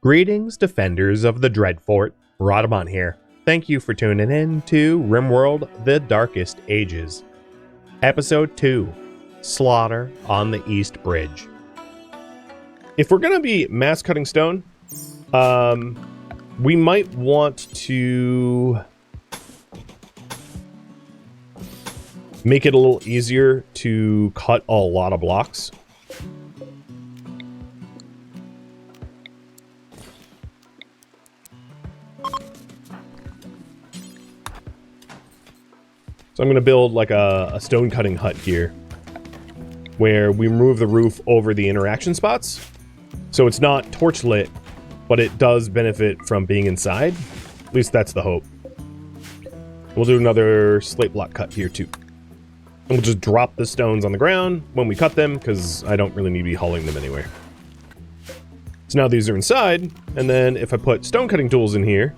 Greetings, defenders of the Dreadfort. Rhadamant here. Thank you for tuning in to RimWorld: The Darkest Ages. Episode 2, Slaughter on the East Bridge. If we're going to be mass cutting stone, we might want to make it a little easier to cut a lot of blocks. So I'm going to build like a stone cutting hut here where we remove the roof over the interaction spots. So it's not torch lit, but it does benefit from being inside. At least that's the hope. We'll do another slate block cut here too. And we'll just drop the stones on the ground when we cut them because I don't really need to be hauling them anywhere. So now these are inside, and then if I put stone cutting tools in here,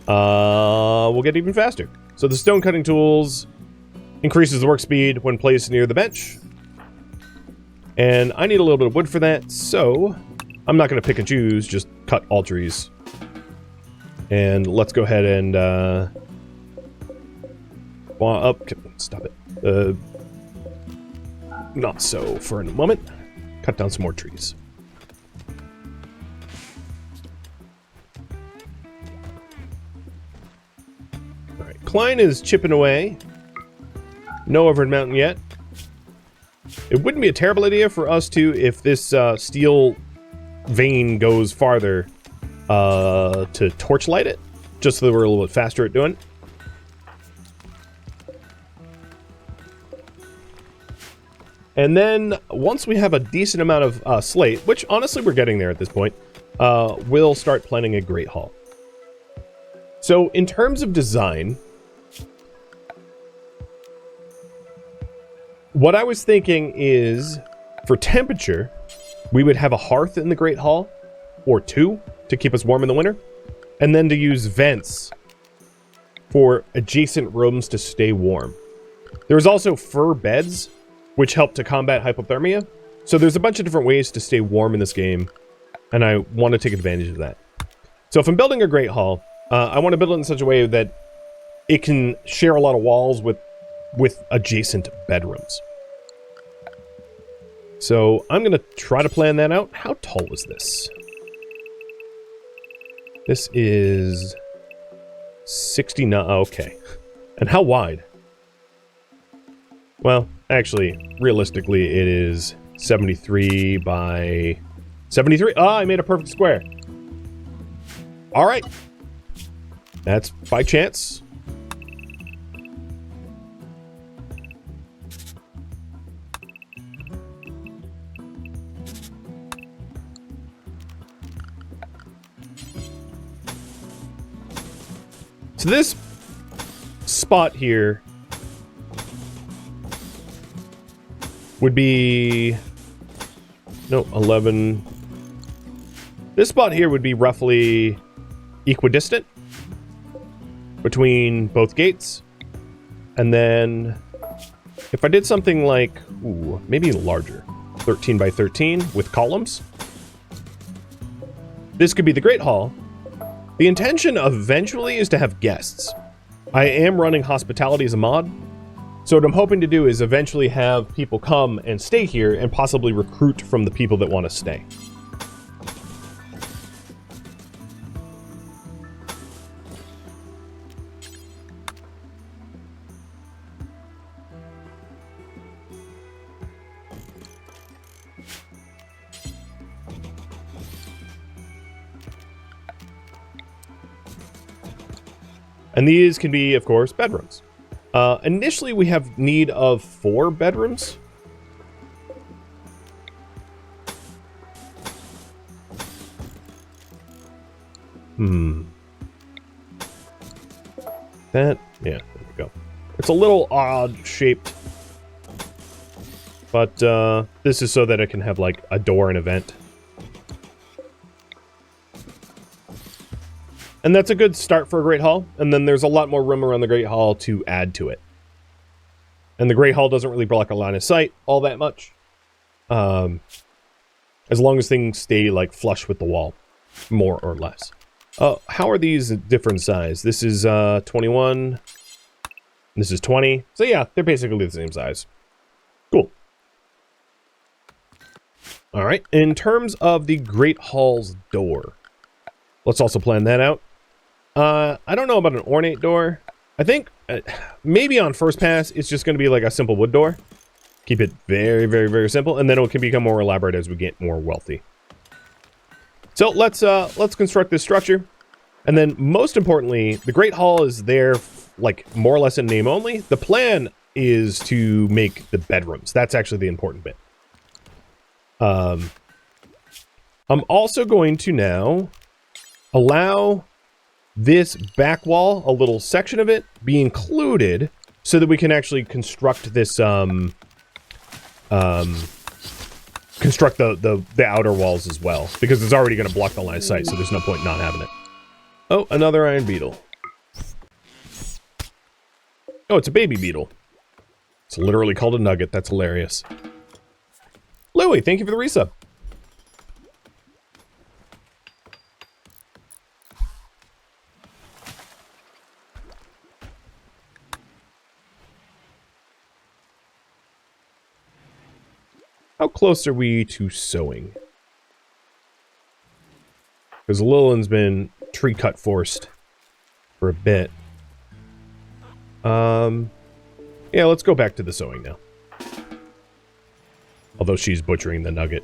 we'll get even faster. So the stone cutting tools increases the work speed when placed near the bench. And I need a little bit of wood for that, so I'm not going to pick and choose, just cut all trees. And let's go ahead and stop it. Not so for a moment. Cut down some more trees. Klein is chipping away. No over mountain yet. It wouldn't be a terrible idea for us to, if this steel vein goes farther, to torchlight it, just so that we're a little bit faster at doing it. And then, once we have a decent amount of slate, which honestly we're getting there at this point, we'll start planning a great hall. So, in terms of design, what I was thinking is, for temperature, we would have a hearth in the Great Hall, or two, to keep us warm in the winter, and then to use vents for adjacent rooms to stay warm. There's also fur beds, which help to combat hypothermia, so there's a bunch of different ways to stay warm in this game, and I want to take advantage of that. So if I'm building a Great Hall, I want to build it in such a way that it can share a lot of walls with adjacent bedrooms. So I'm going to try to plan that out. How tall is this? This is 69. Okay. And how wide? Well, actually, realistically, it is 73 by 73. Ah, I made a perfect square. All right. That's by chance. So this spot here would be, no, 11. This spot here would be roughly equidistant between both gates. And then if I did something like, maybe larger, 13 by 13 with columns, this could be the Great Hall. The intention eventually is to have guests. I am running hospitality as a mod, so what I'm hoping to do is eventually have people come and stay here and possibly recruit from the people that want to stay. And these can be, of course, bedrooms. Initially, we have need of 4 bedrooms. Yeah, there we go. It's a little odd shaped. But this is so that it can have, like, a door and a vent. And that's a good start for a Great Hall, and then there's a lot more room around the Great Hall to add to it. And the Great Hall doesn't really block a line of sight all that much. As long as things stay, like, flush with the wall. more or less. How are these different size? This is 21. This is 20. So yeah, they're basically the same size. Cool. All right. In terms of the Great Hall's door, let's also plan that out. I don't know about an ornate door. I think maybe on first pass, it's just going to be like a simple wood door. Keep it very, very, very simple, and then it can become more elaborate as we get more wealthy. So let's construct this structure, and then most importantly, the Great Hall is there, like more or less in name only. The plan is to make the bedrooms. That's actually the important bit. I'm also going to now allow this back wall, a little section of it, be included so that we can actually construct this, construct the outer walls as well, because it's already going to block the line of sight, so there's no point not having it. Oh, another iron beetle. Oh, it's a baby beetle. It's literally called a nugget. That's hilarious. Louie, thank you for the resub. How close are we to sowing? Because Lillian's been tree cut forced for a bit. Yeah, let's go back to the sowing now. Although she's butchering the nugget.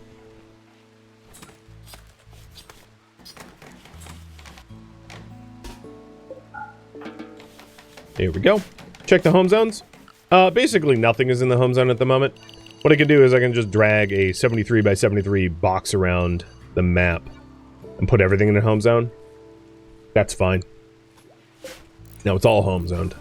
Here we go. Check the home zones. Basically nothing is in the home zone at the moment. What I can do is I can just drag a 73 by 73 box around the map and put everything in the home zone. That's fine. Now it's all home zoned.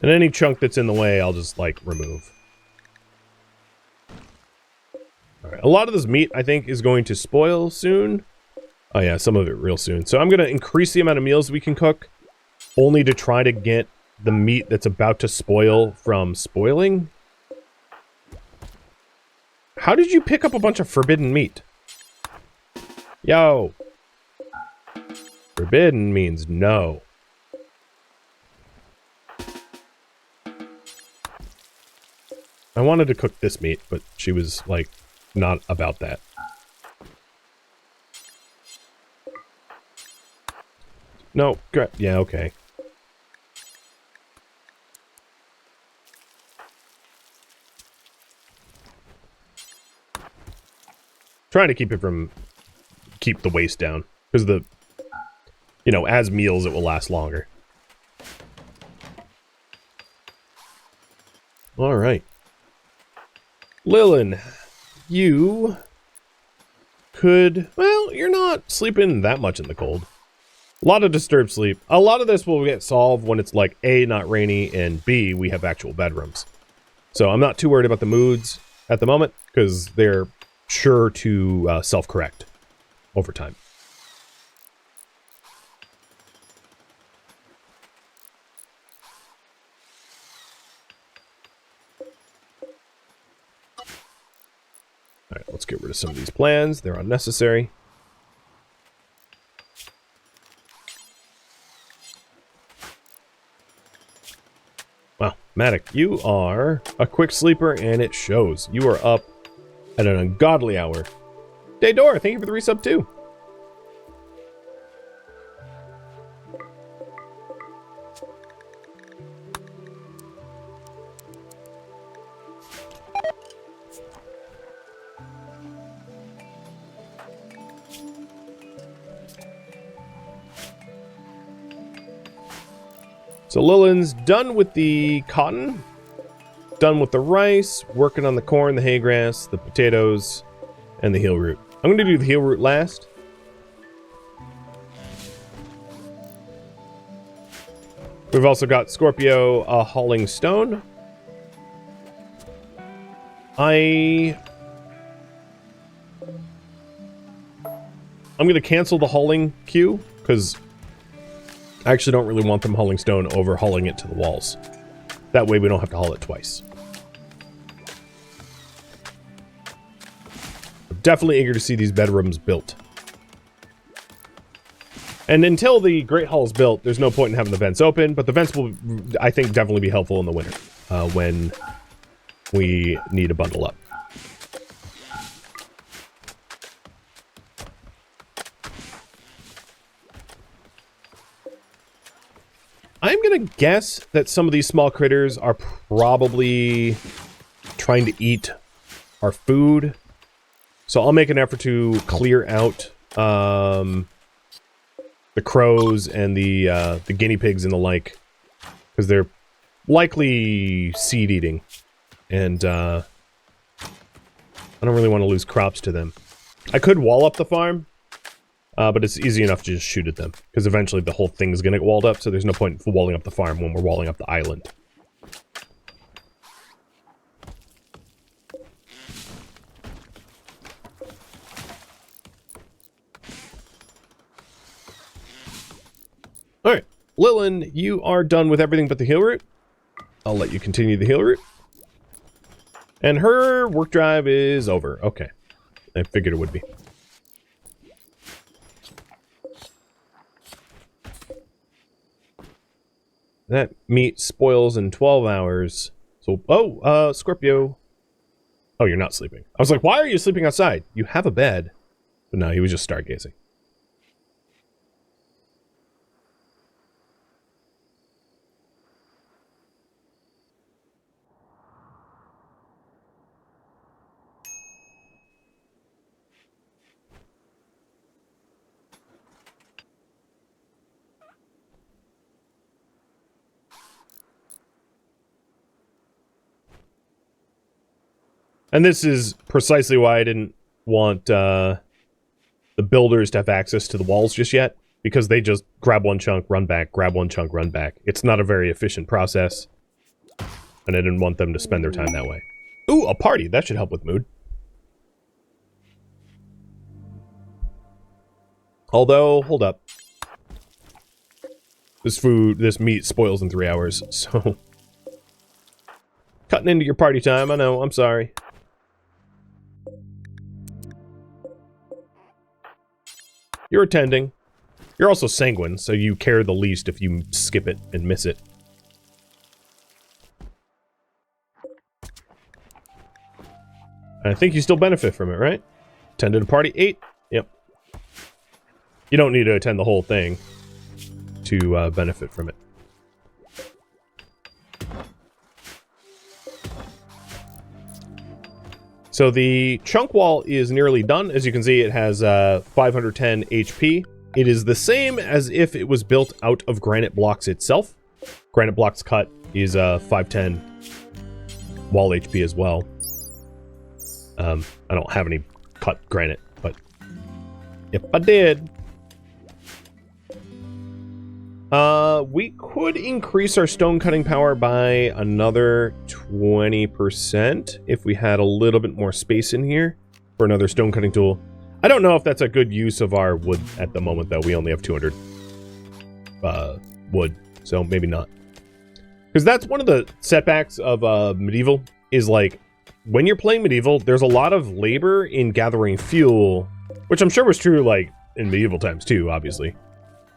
And any chunk that's in the way, I'll just, like, remove. Alright, a lot of this meat, I think, is going to spoil soon. Oh yeah, some of it real soon. So I'm going to increase the amount of meals we can cook, only to try to get the meat that's about to spoil from spoiling. How did you pick up a bunch of forbidden meat? Yo! Forbidden means no. I wanted to cook this meat, but she was, like, not about that. No, yeah, okay. Trying to keep the waste down, because you know, as meals it will last longer. Alright. Lillian, you could, well, you're not sleeping that much in the cold. A lot of disturbed sleep. A lot of this will get solved when it's like A, not rainy, and B, we have actual bedrooms. So I'm not too worried about the moods at the moment, because they're sure to self-correct over time. Alright, let's get rid of some of these plans. They're unnecessary. Wow, Matic, you are a quick sleeper, and it shows. You are up at an ungodly hour. Daydor, thank you for the resub too. So Lillian's done with the cotton, done with the rice, working on the corn, the hay grass, the potatoes, and the heel root. I'm going to do the heel root last. We've also got Scorpio hauling stone. I'm going to cancel the hauling queue, because I actually don't really want them hauling stone over hauling it to the walls. That way we don't have to haul it twice. I'm definitely eager to see these bedrooms built. And until the Great Hall is built, there's no point in having the vents open, but the vents will, I think, definitely be helpful in the winter when we need to bundle up. I'm going to guess that some of these small critters are probably trying to eat our food. So I'll make an effort to clear out the crows and the guinea pigs and the like, because they're likely seed eating, and I don't really want to lose crops to them. I could wall up the farm, but it's easy enough to just shoot at them, because eventually the whole thing's gonna get walled up, so there's no point in walling up the farm when we're walling up the island. Alright, Lillian, you are done with everything but the heal route. I'll let you continue the heal route. And her work drive is over. Okay. I figured it would be. That meat spoils in 12 hours. So, Scorpio. Oh, you're not sleeping. I was like, why are you sleeping outside? You have a bed. But no, he was just stargazing. And this is precisely why I didn't want the builders to have access to the walls just yet, because they just grab one chunk, run back, grab one chunk, run back. It's not a very efficient process, and I didn't want them to spend their time that way. Ooh, a party! That should help with mood. Although, hold up. This meat spoils in 3 hours, so... Cutting into your party time, I know, I'm sorry. You're attending. You're also sanguine, so you care the least if you skip it and miss it. I think you still benefit from it, right? Attended a party 8? Yep. You don't need to attend the whole thing to benefit from it. So the chunk wall is nearly done. As you can see, it has 510 HP. It is the same as if it was built out of granite blocks itself. Granite blocks cut is 510 wall HP as well. I don't have any cut granite, but if I did... we could increase our stone cutting power by another 20% if we had a little bit more space in here for another stone cutting tool. I don't know if that's a good use of our wood at the moment, though. We only have 200 wood, so maybe not. Because that's one of the setbacks of medieval, is like, when you're playing medieval, there's a lot of labor in gathering fuel, which I'm sure was true, like, in medieval times, too, obviously.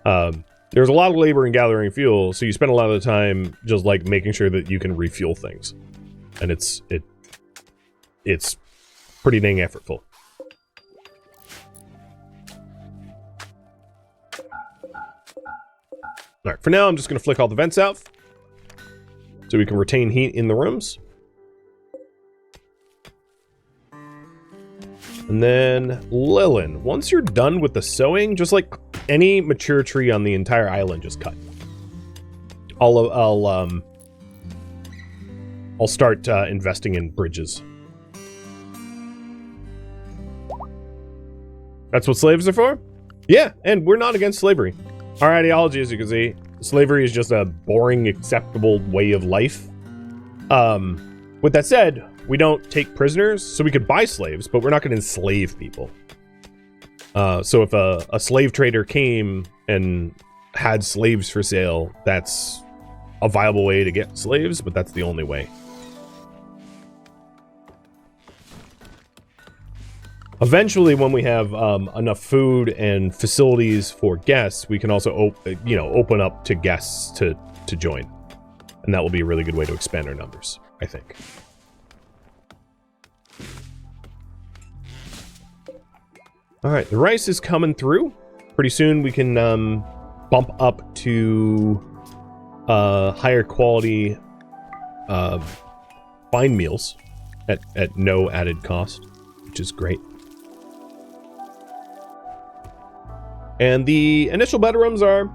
There's a lot of labor in gathering fuel, so you spend a lot of the time just, like, making sure that you can refuel things. And it's pretty dang effortful. Alright, for now, I'm just going to flick all the vents out so we can retain heat in the rooms. And then, Lillian, once you're done with the sowing, just like any mature tree on the entire island, just cut. I'll start investing in bridges. That's what slaves are for? Yeah, and we're not against slavery. Our ideology, as you can see, slavery is just a boring, acceptable way of life. With that said, we don't take prisoners, so we could buy slaves, but we're not going to enslave people. So if a slave trader came and had slaves for sale, that's a viable way to get slaves, but that's the only way. Eventually, when we have enough food and facilities for guests, we can also open up to guests to join. And that will be a really good way to expand our numbers, I think. Alright, the rice is coming through. Pretty soon we can bump up to higher quality fine meals at no added cost, which is great. And the initial bedrooms are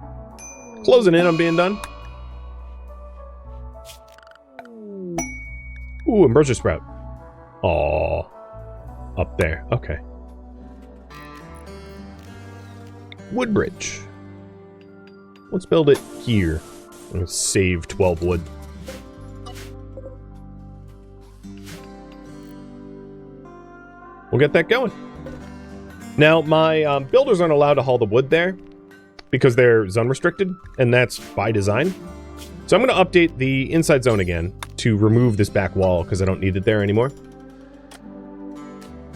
closing in on being done. Ooh, ambrosia sprout. Aww. Up there. Okay. Woodbridge. Let's build it here. I'm gonna save 12 wood. We'll get that going. Now, my builders aren't allowed to haul the wood there because they're zone restricted, and that's by design. So I'm going to update the inside zone again to remove this back wall because I don't need it there anymore.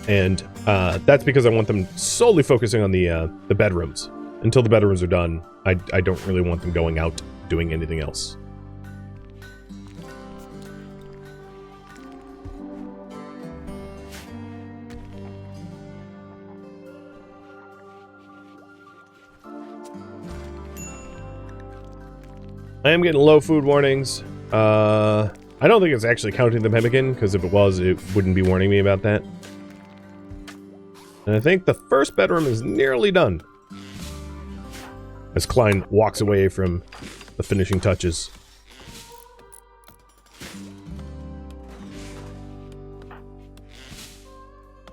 And that's because I want them solely focusing on the bedrooms. Until the bedrooms are done, I don't really want them going out doing anything else. I am getting low food warnings. I don't think it's actually counting the pemmican, because if it was, it wouldn't be warning me about that. And I think the first bedroom is nearly done. As Klein walks away from the finishing touches.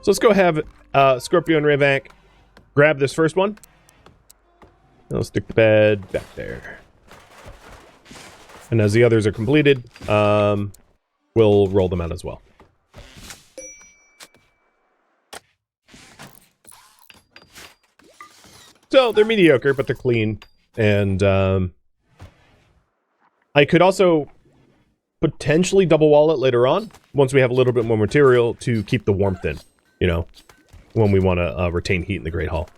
So let's go have Scorpio and Rayvac grab this first one. And let's stick the bed back there. And as the others are completed, we'll roll them out as well. So, they're mediocre, but they're clean. And I could also potentially double wall it later on, once we have a little bit more material to keep the warmth in, you know, when we want to retain heat in the Great Hall.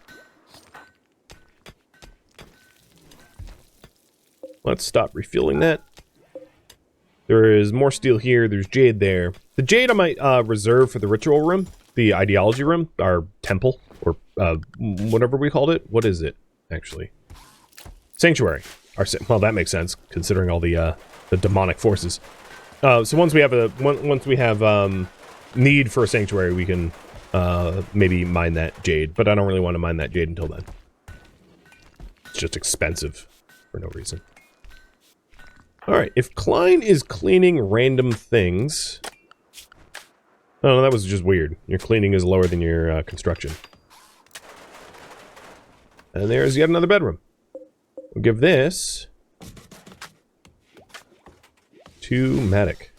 Let's stop refueling that. There is more steel here. There's jade there. The jade I might reserve for the ritual room, the ideology room, our temple, or whatever we called it. What is it, actually? Sanctuary. Well, that makes sense considering all the demonic forces. So once we have need for a sanctuary, we can maybe mine that jade. But I don't really want to mine that jade until then. It's just expensive for no reason. Alright, if Klein is cleaning random things... Oh, no, that was just weird. Your cleaning is lower than your construction. And there's yet another bedroom. We'll give this to Matic.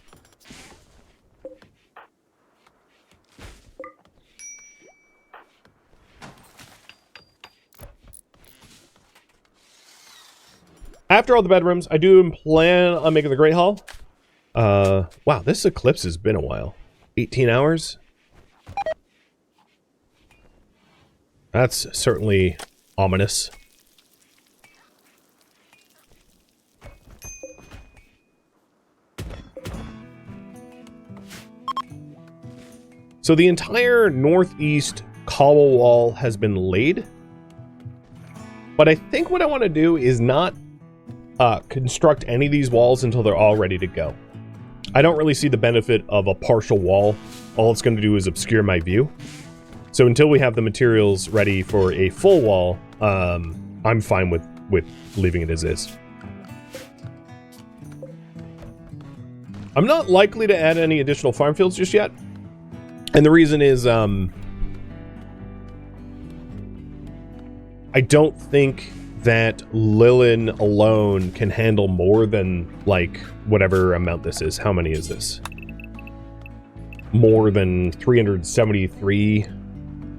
After all the bedrooms, I do plan on making the Great Hall. Wow, this eclipse has been a while. 18 hours? That's certainly ominous. So the entire northeast cobble wall has been laid. But I think what I want to do is not construct any of these walls until they're all ready to go. I don't really see the benefit of a partial wall. All it's going to do is obscure my view. So until we have the materials ready for a full wall, I'm fine with leaving it as is. I'm not likely to add any additional farm fields just yet. And the reason is, I don't think that Lilin alone can handle more than, like, whatever amount this is. How many is this? More than 373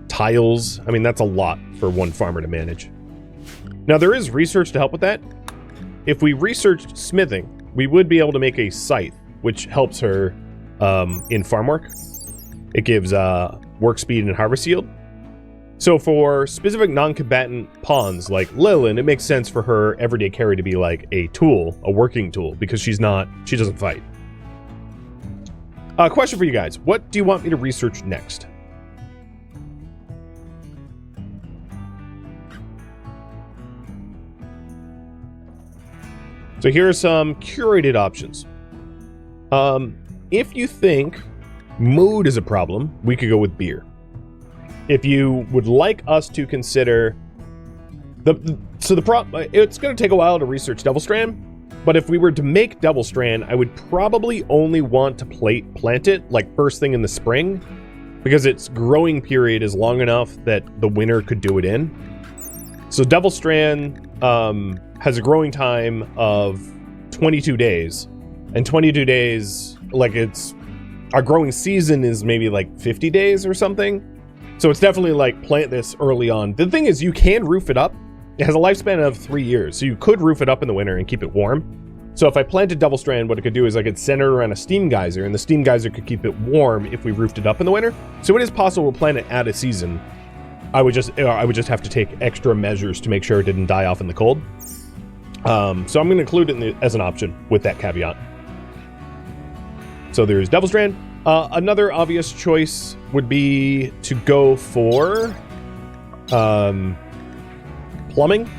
tiles. I mean, that's a lot for one farmer to manage. Now, there is research to help with that. If we researched smithing, we would be able to make a scythe, which helps her in farm work. It gives work speed and harvest yield. So for specific non-combatant pawns like Lilin, it makes sense for her everyday carry to be like a tool, a working tool, because she doesn't fight. Question for you guys. What do you want me to research next? So here are some curated options. If you think mood is a problem, we could go with beer. If you would like us to consider it's going to take a while to research Devil Strand, but if we were to make Devil Strand, I would probably only want to plant it like first thing in the spring, because its growing period is long enough that the winter could do it in. So Devil Strand has a growing time of 22 days, and 22 days, like our growing season is maybe like 50 days or something. So it's definitely like plant this early on. The thing is, you can roof it up. It has a lifespan of 3 years, so you could roof it up in the winter and keep it warm. So if I planted Devil Strand, what it could do is I could center it around a steam geyser, and the steam geyser could keep it warm if we roofed it up in the winter. So it is possible to plant it at a season. I would just have to take extra measures to make sure it didn't die off in the cold. So I'm going to include it as an option with that caveat. So there's Devil Strand. Another obvious choice would be to go for plumbing,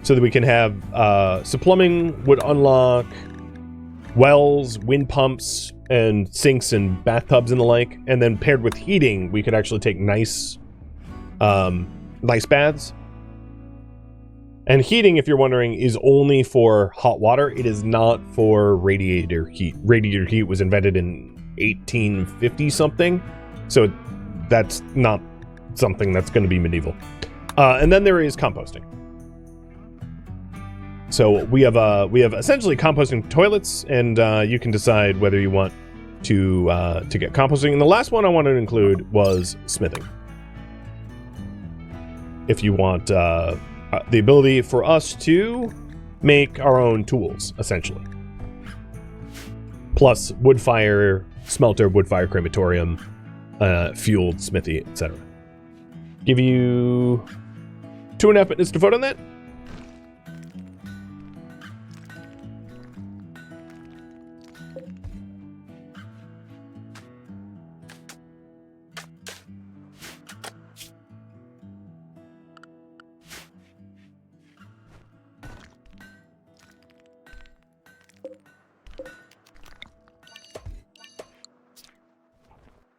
so that we can have so plumbing would unlock wells, wind pumps, and sinks and bathtubs and the like, and then paired with heating, we could actually take nice baths. And heating, if you're wondering, is only for hot water. It is not for radiator heat. Radiator heat was invented in 1850 something, so that's not something that's going to be medieval. And then there is composting. So we have essentially composting toilets, and you can decide whether you want to get composting. And the last one I wanted to include was smithing. If you want the ability for us to make our own tools, essentially. Plus wood fire smelter, wood fire crematorium, fueled smithy, etc. Give you 2.5 minutes to vote on that.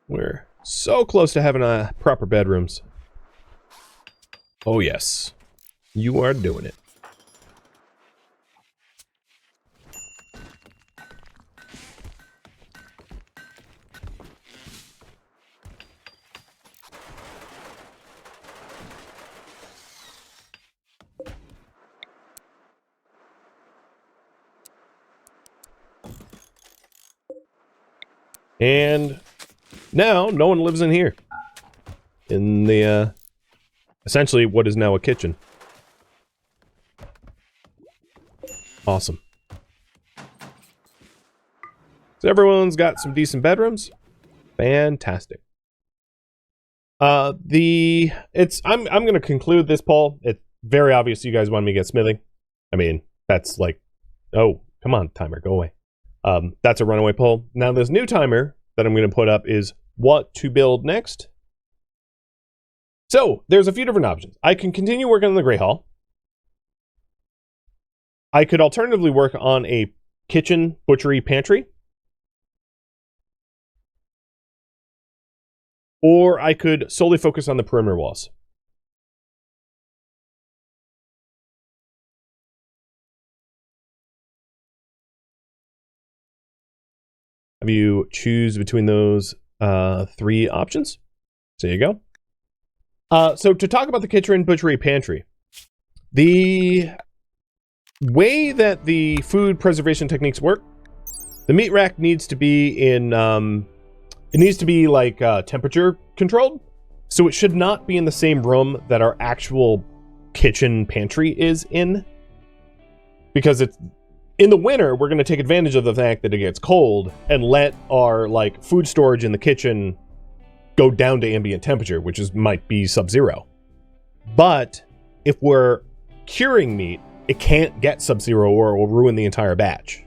We're so close to having proper bedrooms. Oh yes, you are doing it. And now no one lives in here. In the essentially what is now a kitchen. Awesome. So everyone's got some decent bedrooms. Fantastic. I'm gonna conclude this poll. It's very obvious you guys want me to get smithing. I mean, that's like, oh, come on, timer, go away. That's a runaway poll. Now this new timer that I'm gonna put up is what to build next. So there's a few different options. I can continue working on the Grey Hall. I could alternatively work on a kitchen, butchery, pantry. Or I could solely focus on the perimeter walls. Have you choose between those three options? So there you go. So to talk about the kitchen, butchery, pantry, the way that the food preservation techniques work, the meat rack needs to be in, it needs to be like temperature controlled. So it should not be in the same room that our actual kitchen pantry is in. Because it's in the winter, we're going to take advantage of the fact that it gets cold and let our like food storage in the kitchen go down to ambient temperature, which might be sub-zero. But if we're curing meat, it can't get sub-zero or it will ruin the entire batch.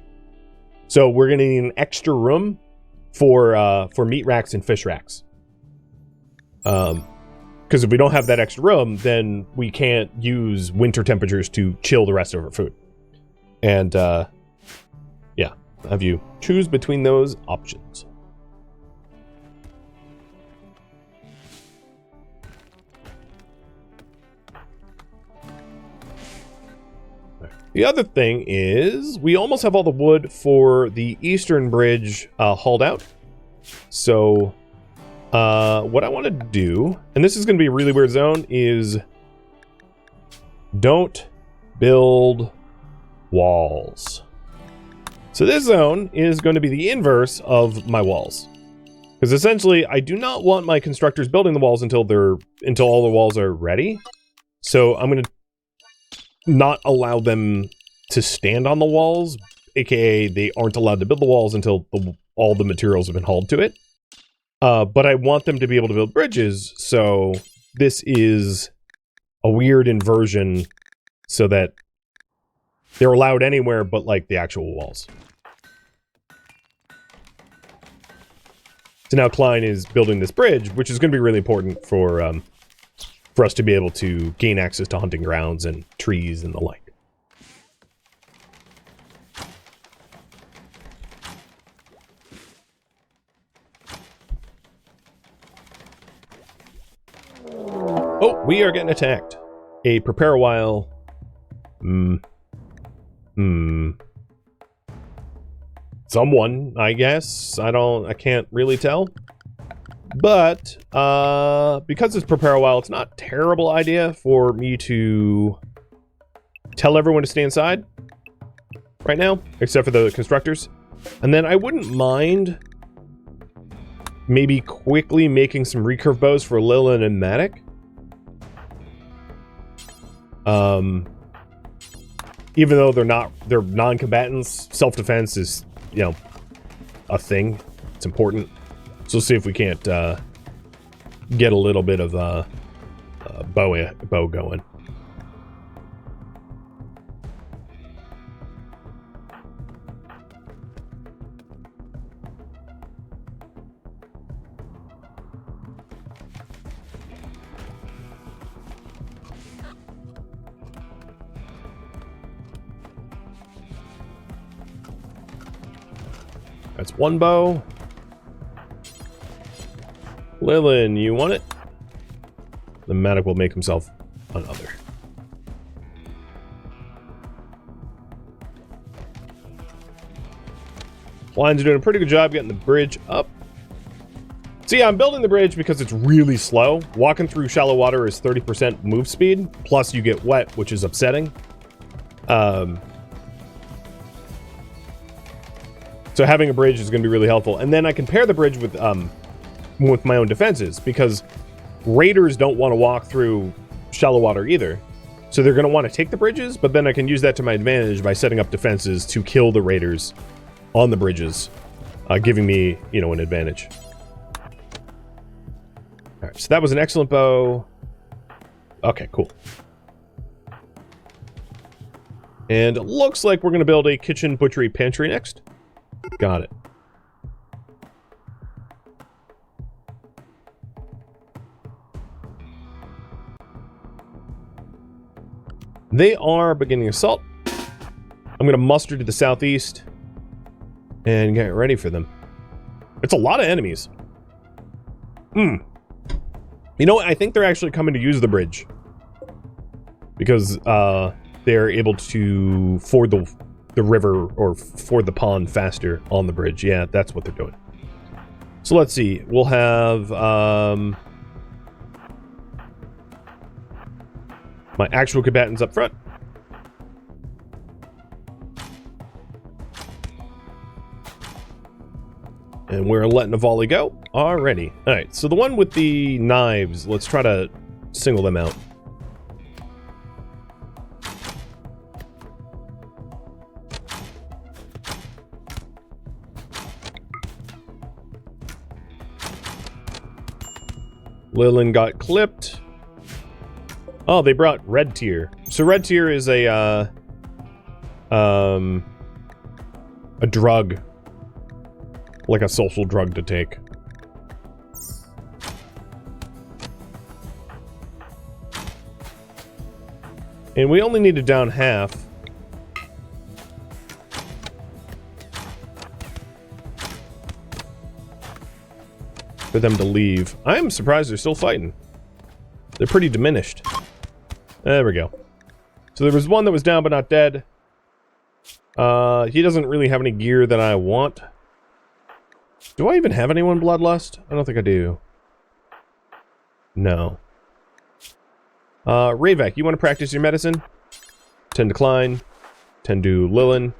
So we're going to need an extra room for meat racks and fish racks. Because if we don't have that extra room, then we can't use winter temperatures to chill the rest of our food. And yeah, have you choose between those options. The other thing is we almost have all the wood for the eastern bridge hauled out. So what I want to do, and this is going to be a really weird zone, is don't build walls. So this zone is going to be the inverse of my walls. Because essentially, I do not want my constructors building the walls until all the walls are ready. So I'm going to not allow them to stand on the walls, aka they aren't allowed to build the walls until all the materials have been hauled to it. But I want them to be able to build bridges, so this is a weird inversion so that they're allowed anywhere but like the actual walls. So now Klein is building this bridge, which is going to be really important for us to be able to gain access to hunting grounds and trees and the like. Oh, we are getting attacked. A prepare a while. Someone, I guess. I can't really tell. But, because it's prepare a while, it's not a terrible idea for me to tell everyone to stay inside right now, except for the constructors. And then I wouldn't mind maybe quickly making some recurve bows for Lilin and Matic. Even though they're non-combatants, self-defense is, you know, a thing. It's important. So let's see if we can't get a little bit of bow going. That's one bow. Lilin, you want it? The Matic will make himself another. Klein's doing a pretty good job getting the bridge up. So yeah, I'm building the bridge because it's really slow. Walking through shallow water is 30% move speed, plus you get wet, which is upsetting. So having a bridge is going to be really helpful. And then I can pair the bridge with my own defenses, because raiders don't want to walk through shallow water either. So they're going to want to take the bridges, but then I can use that to my advantage by setting up defenses to kill the raiders on the bridges, giving me, you know, an advantage. All right, so that was an excellent bow. Okay, cool. And it looks like we're going to build a kitchen, butchery, pantry next. Got it. They are beginning assault. I'm going to muster to the southeast and get ready for them. It's a lot of enemies. You know what? I think they're actually coming to use the bridge, because they're able to ford the river or ford the pond faster on the bridge. Yeah, that's what they're doing. So let's see. We'll have my actual combatants up front. And we're letting a volley go already. Alright, so the one with the knives, let's try to single them out. Lilin got clipped. Oh, they brought red tier. So red tier is a drug. Like a social drug to take. And we only need to down half. For them to leave. I'm surprised they're still fighting. They're pretty diminished. There we go. So there was one that was down but not dead. He doesn't really have any gear that I want. Do I even have anyone bloodlust? I don't think I do. No. Ravek, you want to practice your medicine? 10 decline. 10 do Lilin.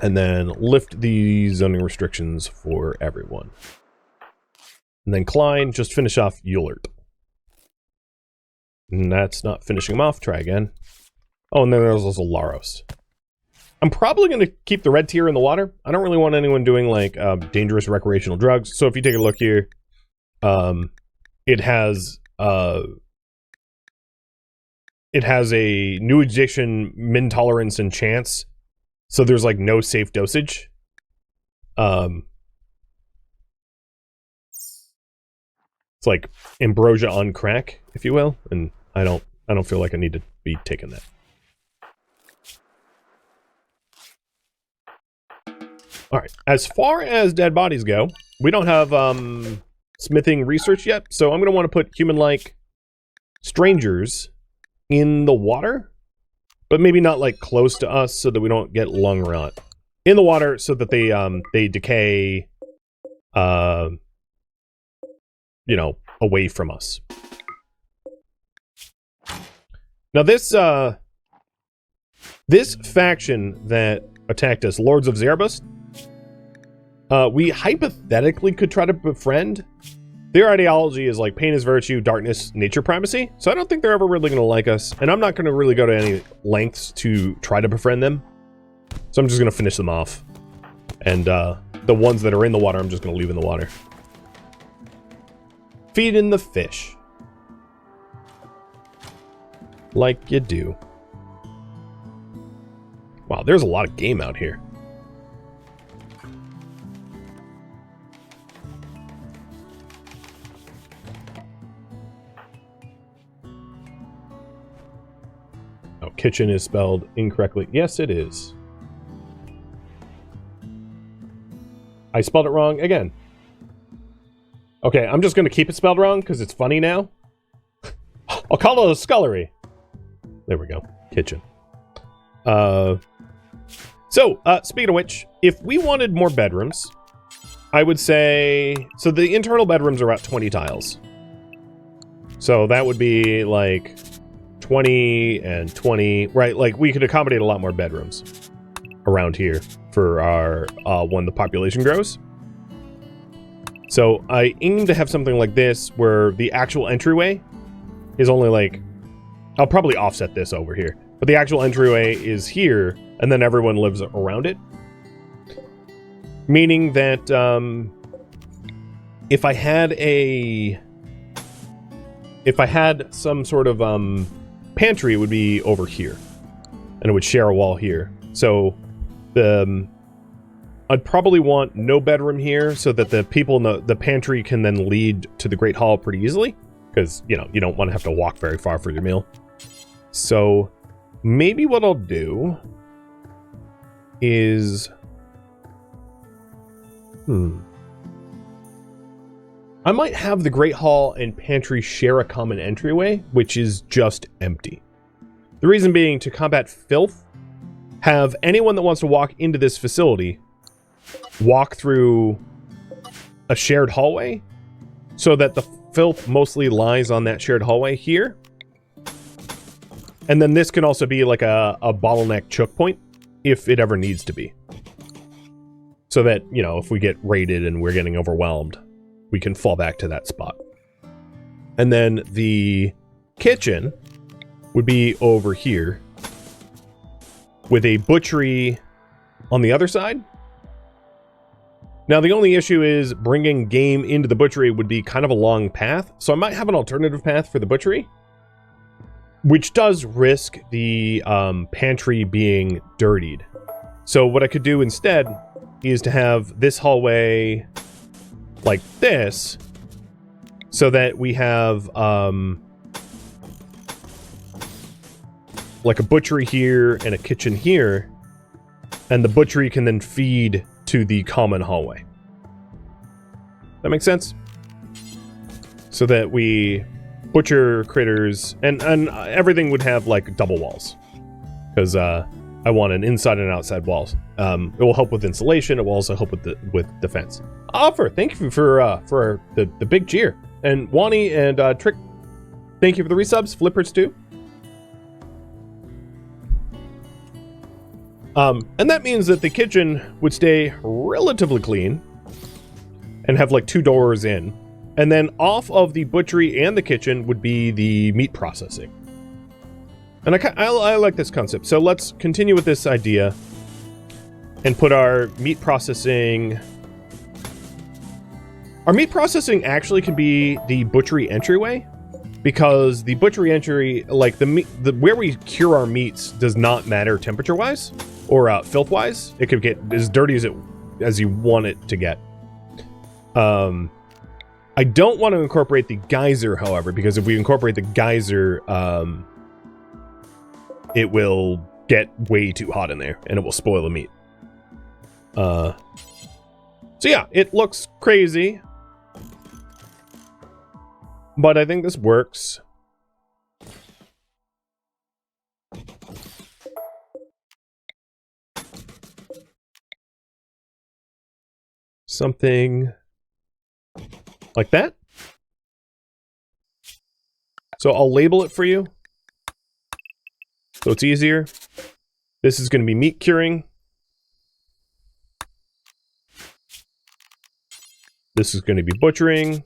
And then lift the zoning restrictions for everyone. And then Klein, just finish off Eulert. And that's not finishing him off. Try again. Oh, and then there's also Laros. I'm probably going to keep the red tier in the water. I don't really want anyone doing, like, dangerous recreational drugs. So if you take a look here, it has a new addiction, min tolerance, and chance. So there's, like, no safe dosage. It's like ambrosia on crack, if you will, and I don't feel like I need to be taking that. Alright, as far as dead bodies go, we don't have smithing research yet, so I'm going to want to put human-like strangers in the water, but maybe not like close to us so that we don't get lung rot. In the water so that they decay you know, away from us. Now this faction that attacked us, Lords of Zerbust, we hypothetically could try to befriend. Their ideology is like pain is virtue, darkness, nature primacy. So I don't think they're ever really going to like us. And I'm not going to really go to any lengths to try to befriend them. So I'm just going to finish them off. And the ones that are in the water, I'm just going to leave in the water. Feed in the fish. Like you do. Wow, there's a lot of game out here. Oh, kitchen is spelled incorrectly. Yes, it is. I spelled it wrong again. Okay, I'm just going to keep it spelled wrong because it's funny now. I'll call it a scullery. There we go. Kitchen. Speaking of which, if we wanted more bedrooms, I would say... So the internal bedrooms are about 20 tiles. So that would be like 20 and 20, right? Like we could accommodate a lot more bedrooms around here for our when the population grows. So I aim to have something like this where the actual entryway is only like... I'll probably offset this over here. But the actual entryway is here, and then everyone lives around it. Meaning that if I had some sort of pantry, it would be over here. And it would share a wall here. So I'd probably want no bedroom here so that the people in the pantry can then lead to the Great Hall pretty easily. Because, you know, you don't want to have to walk very far for your meal. So maybe what I'll do is... I might have the Great Hall and pantry share a common entryway, which is just empty. The reason being to combat filth, have anyone that wants to walk into this facility walk through a shared hallway so that the filth mostly lies on that shared hallway here. And then this can also be like a bottleneck choke point if it ever needs to be. So that, you know, if we get raided and we're getting overwhelmed, we can fall back to that spot. And then the kitchen would be over here with a butchery on the other side. Now, the only issue is bringing game into the butchery would be kind of a long path. So I might have an alternative path for the butchery, which does risk the pantry being dirtied. So what I could do instead is to have this hallway like this, so that we have like a butchery here and a kitchen here, and the butchery can then feed to the common hallway. That makes sense? So that we butcher critters, and everything would have like double walls, because I want an inside and outside walls. It will help with insulation. It will also help with defense. Offer, thank you for the big cheer. And Wani and Trick, thank you for the resubs. Flippers too. And that means that the kitchen would stay relatively clean and have like 2 doors in. And then off of the butchery and the kitchen would be the meat processing. And I like this concept. So let's continue with this idea and put our meat processing... Our meat processing actually can be the butchery entryway, because the butchery entry, like where we cure our meats, does not matter temperature-wise or filth-wise. It could get as dirty as you want it to get. I don't want to incorporate the geyser, however, because if we incorporate the geyser, it will get way too hot in there and it will spoil the meat. So yeah, it looks crazy, but I think this works. Something like that. So I'll label it for you, so it's easier. This is going to be meat curing. This is going to be butchering.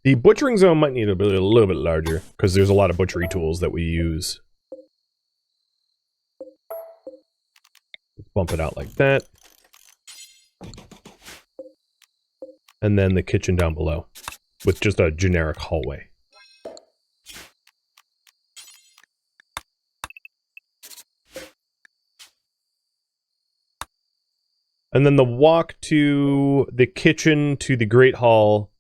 The butchering zone might need a little bit larger, because there's a lot of butchery tools that we use. Let's bump it out like that. And then the kitchen down below, with just a generic hallway. And then the walk to the kitchen to the Great Hall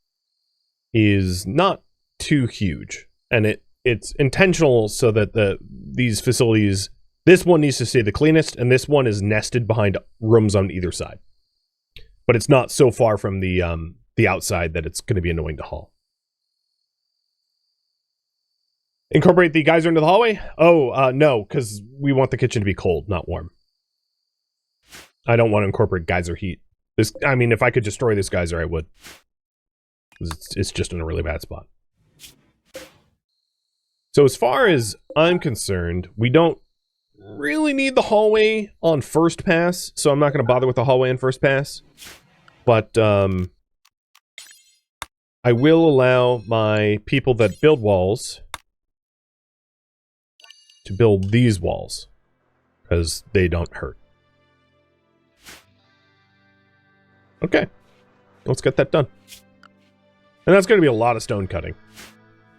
is not too huge. And it's intentional so that these facilities, this one needs to stay the cleanest, and this one is nested behind rooms on either side. But it's not so far from the outside that it's going to be annoying to haul. Incorporate the geyser into the hallway? Oh, no, because we want the kitchen to be cold, not warm. I don't want to incorporate geyser heat. I mean, if I could destroy this geyser, I would. It's just in a really bad spot. So as far as I'm concerned, we don't really need the hallway on first pass, so I'm not going to bother with the hallway on first pass. But I will allow my people that build walls to build these walls, because they don't hurt. Okay, let's get that done. And that's going to be a lot of stone cutting.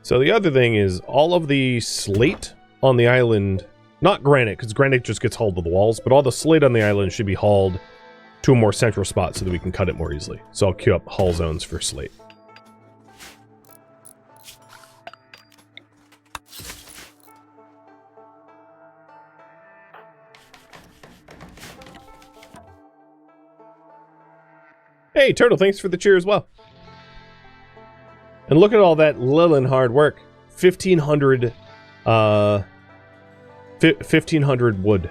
So the other thing is all of the slate on the island, not granite, because granite just gets hauled to the walls, but all the slate on the island should be hauled to a more central spot so that we can cut it more easily. So I'll queue up haul zones for slate. Hey, Turtle, thanks for the cheer as well. And look at all that Lilin hard work. 1,500 wood.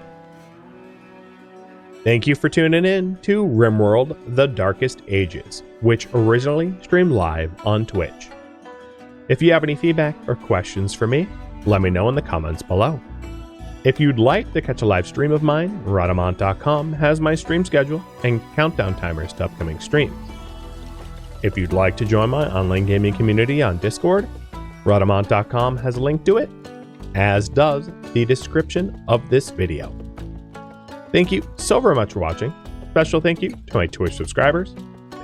Thank you for tuning in to RimWorld The Darkest Ages, which originally streamed live on Twitch. If you have any feedback or questions for me, let me know in the comments below. If you'd like to catch a live stream of mine, Rhadamant.com has my stream schedule and countdown timers to upcoming streams. If you'd like to join my online gaming community on Discord, Rhadamant.com has a link to it, as does the description of this video. Thank you so very much for watching. Special thank you to my Twitch subscribers,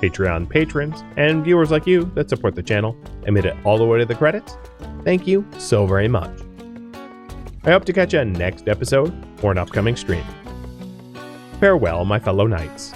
Patreon patrons, and viewers like you that support the channel and made it all the way to the credits. Thank you so very much. I hope to catch you next episode or an upcoming stream. Farewell, my fellow knights.